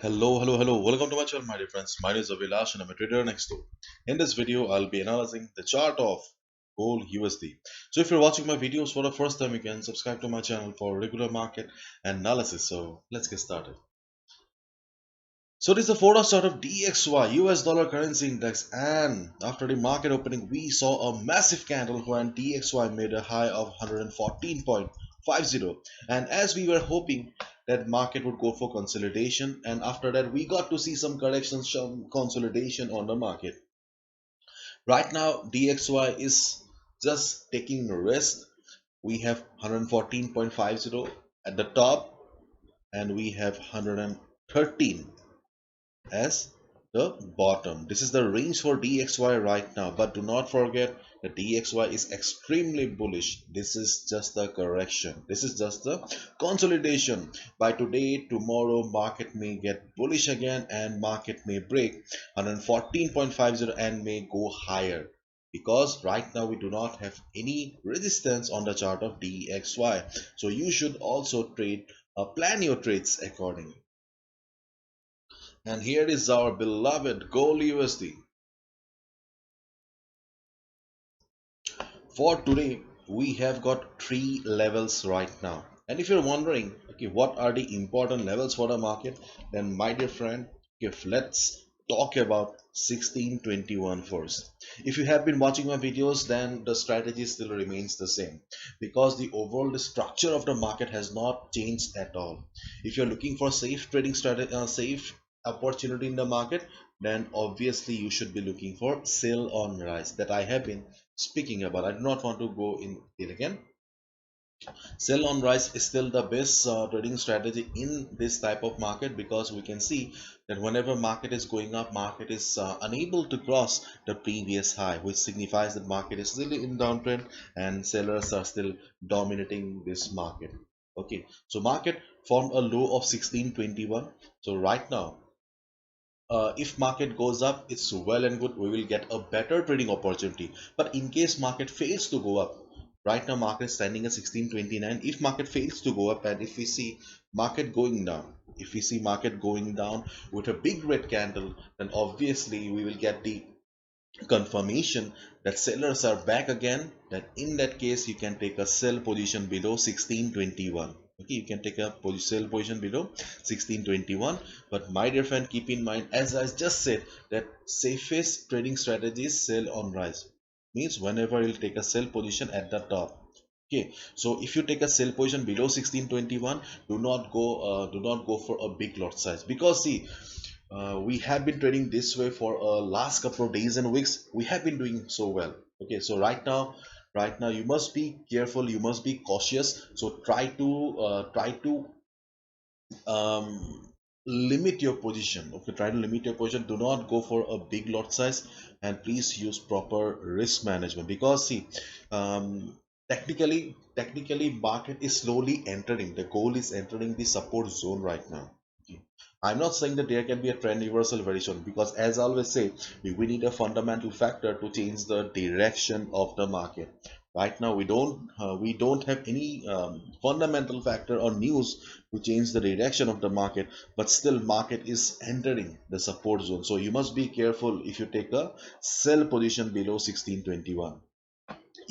Hello. Welcome to my channel, my dear friends. My name is Avilash and I'm a trader next door. In this video, I'll be analyzing the chart of gold USD. So if you're watching my videos for the first time, you can subscribe to my channel for regular market analysis. So let's get started. So this is the 4-hour chart of DXY, US dollar currency index, and after the market opening, we saw a massive candle when DXY made a high of 114.50. And as we were hoping that market would go for consolidation, and after that we got to see some corrections, some consolidation on the market. Right now, DXY is just taking a rest. We have 114.50 at the top, and we have 113 as the bottom. This is the range for DXY right now, but do not forget that DXY is extremely bullish. This is just the correction. This is just the consolidation. By today, tomorrow, market may get bullish again and market may break 114.50 and may go higher. Because right now we do not have any resistance on the chart of DXY. So you should also plan your trades accordingly. And here is our beloved gold USD. For today, we have got three levels right now. And if you're wondering, okay, what are the important levels for the market, then my dear friend, let's talk about 1621 first. If you have been watching my videos, then the strategy still remains the same because the overall structure of the market has not changed at all. If you're looking for safe trading strategy, safe opportunity in the market, then obviously you should be looking for sell on rise that I have been speaking about. I do not want to go in detail again. Sell on rise is still the best trading strategy in this type of market because we can see that whenever market is going up, market is unable to cross the previous high, which signifies that market is still in downtrend and sellers are still dominating this market. Okay, so market formed a low of 1621. So right now, if market goes up, it's well and good, we will get a better trading opportunity. But in case market fails to go up, right now market is standing at 1629. If market fails to go up and if we see market going down, if we see market going down with a big red candle, then obviously we will get the confirmation that sellers are back again. That in that case you can take a sell position below 1621. Okay, you can take a sell position below 1621. But my dear friend, keep in mind, as I just said, that safest trading strategy is sell on rise. Means whenever you'll take a sell position at the top. Okay, so if you take a sell position below 1621, do not go for a big lot size, because see, we have been trading this way for last couple of days and weeks. We have been doing so well. Okay, so right now you must be careful, you must be cautious. So try to um, limit your position. Okay, try to limit your position. Do not go for a big lot size, and please use proper risk management, because see, technically market is slowly entering, the goal is entering the support zone right now. Okay. I'm not saying that there can be a trend reversal very soon, because as I always say, we need a fundamental factor to change the direction of the market. Right now we don't have any fundamental factor or news to change the direction of the market, but still market is entering the support zone. So you must be careful if you take a sell position below 1621.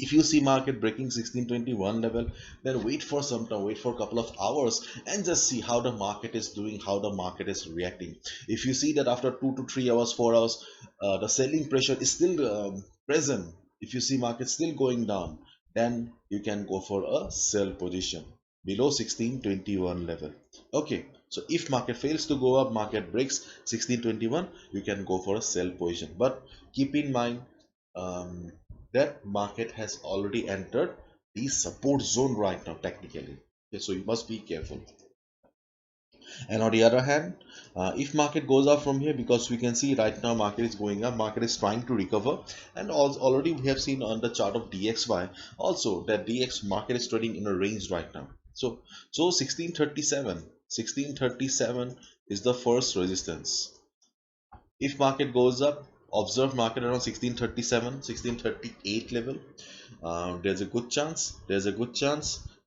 If you see market breaking 1621 level, then wait for some time, wait for a couple of hours and just see how the market is doing, how the market is reacting. If you see that after 2 to 3 hours, 4 hours, the selling pressure is still present, if you see market still going down, then you can go for a sell position below 1621 level. Okay, so if market fails to go up, market breaks 1621, you can go for a sell position. But keep in mind, um, that market has already entered the support zone right now technically. Okay, so you must be careful. And on the other hand, if market goes up from here, because we can see right now market is going up, market is trying to recover, and also already we have seen on the chart of DXY also that DX market is trading in a range right now. So 1637 is the first resistance. If market goes up, observe market around 1637, 1638 level. There's a good chance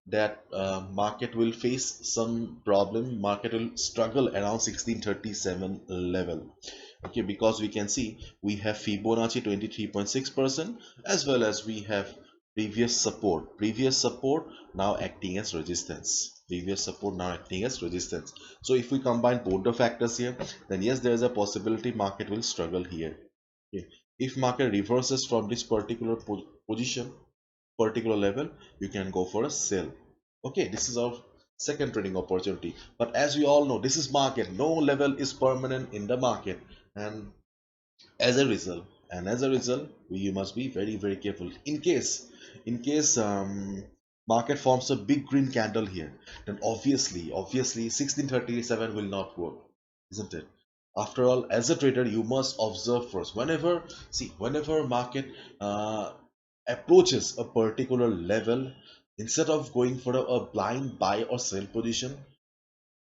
that market will face some problem, market will struggle around 1637 level. Okay, because we can see we have Fibonacci 23.6% as well as we have previous support now acting as resistance, previous support now acting as resistance. So if we combine both the factors here, then yes, there is a possibility market will struggle here. Okay. If market reverses from this particular position, particular level, you can go for a sell. Okay, this is our second trading opportunity. But as we all know, this is market, no level is permanent in the market. And as a result, you must be very very careful. In case market forms a big green candle here, then obviously 1637 will not work, isn't it? After all, as a trader, you must observe first. Whenever market uh, approaches a particular level, instead of going for a blind buy or sell position,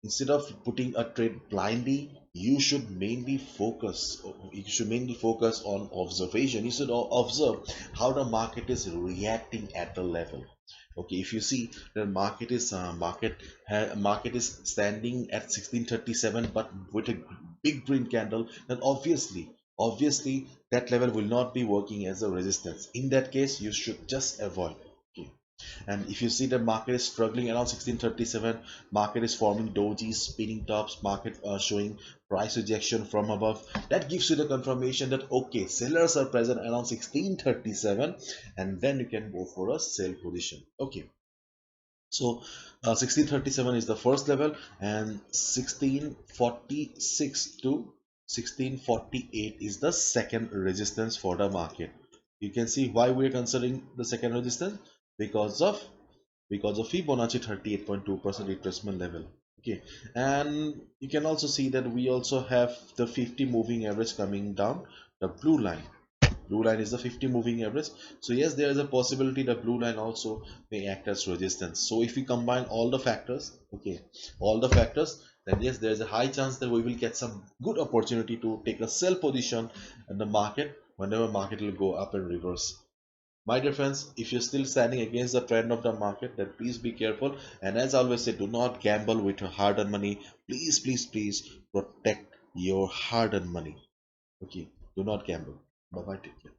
instead of putting a trade blindly, you should mainly focus on observation. You should observe how the market is reacting at the level. Okay, if you see the market is standing at 1637 but with a big green candle, then obviously that level will not be working as a resistance. In that case, you should just avoid. Okay. And if you see the market is struggling around 1637, market is forming dojis, spinning tops, market showing price rejection from above, that gives you the confirmation that okay, sellers are present around 1637, and then you can go for a sell position. Okay, so 1637 is the first level, and 1646 to 1648 is the second resistance for the market. You can see why we are considering the second resistance, because of Fibonacci 38.2% retracement level. Okay, and you can also see that we also have the 50 moving average coming down, the blue line. Blue line is the 50 moving average. So yes, there is a possibility the blue line also may act as resistance. So if we combine all the factors, okay, all the factors, then yes, there is a high chance that we will get some good opportunity to take a sell position in the market whenever market will go up and reverse. My dear friends, if you're still standing against the trend of the market, then please be careful. And as I always say, do not gamble with your hard-earned money. Please, please, please protect your hard-earned money. Okay, do not gamble. Bye bye. Take care.